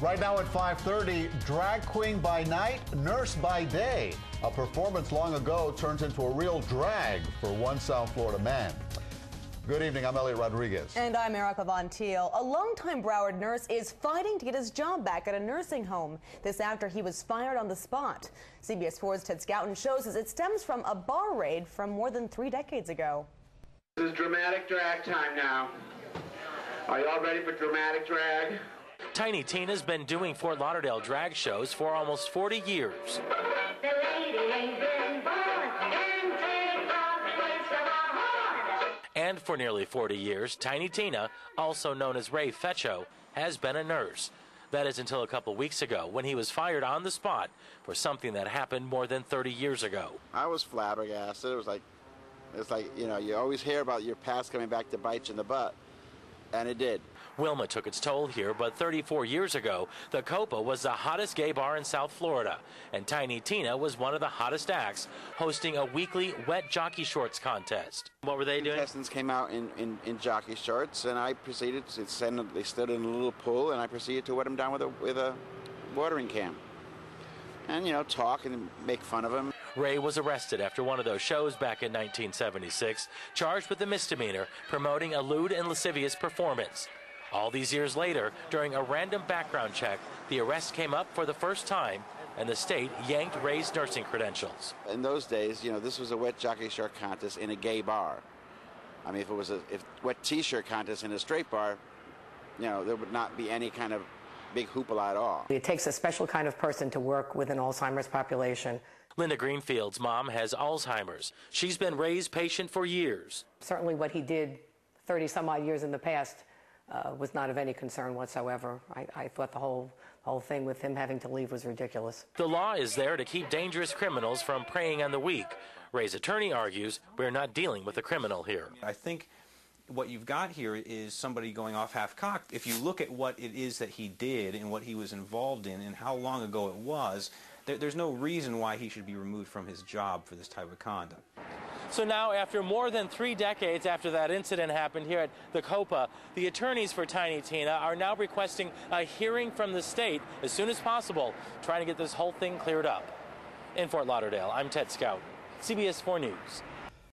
Right now at 5:30, drag queen by night, nurse by day. A performance long ago turns into a real drag for one South Florida man. Good evening, I'm Elliot Rodriguez. And I'm Erica Von Teal. A longtime Broward nurse is fighting to get his job back at a nursing home. This after he was fired on the spot. CBS 4's Ted Scouten shows us it stems from a bar raid from more than 3 decades ago. This is dramatic drag time now. Are you all ready for dramatic drag? Tiny Tina's been doing Fort Lauderdale drag shows for almost 40 years. The lady ain't been born and take off the place of a horn. And for nearly 40 years, Tiny Tina, also known as Ray Fetcho, has been a nurse. That is until a couple weeks ago when he was fired on the spot for something that happened more than 30 years ago. I was flabbergasted. It's like, you know, you always hear about your past coming back to bite you in the butt. And it did. Wilma took its toll here, but 34 years ago, the Copa was the hottest gay bar in South Florida, and Tiny Tina was one of the hottest acts, hosting a weekly wet jockey shorts contest. What were they doing? Contestants came out in jockey shorts, and I proceeded to send them. They stood in a little pool, and I proceeded to wet them down with a watering can, and you know, talk and make fun of them. Ray was arrested after one of those shows back in 1976, charged with a misdemeanor promoting a lewd and lascivious performance. All these years later, during a random background check, the arrest came up for the first time, and the state yanked Ray's nursing credentials. In those days, you know, this was a wet jockey short contest in a gay bar. I mean, if it was a wet T-shirt contest in a straight bar, you know, there would not be any kind of big hoopla at all. It takes a special kind of person to work with an Alzheimer's population. Linda Greenfield's mom has Alzheimer's. She's been Ray's patient for years. Certainly what he did 30 some odd years in the past was not of any concern whatsoever. I thought the whole thing with him having to leave was ridiculous. The law is there to keep dangerous criminals from preying on the weak. Ray's attorney argues we're not dealing with a criminal here. I think what you've got here is somebody going off half-cocked. If you look at what it is that he did and what he was involved in and how long ago it was, there's no reason why he should be removed from his job for this type of conduct. So now, after more than 3 decades after that incident happened here at the Copa, the attorneys for Tiny Tina are now requesting a hearing from the state as soon as possible, trying to get this whole thing cleared up. In Fort Lauderdale, I'm Ted Scouten, CBS 4 News.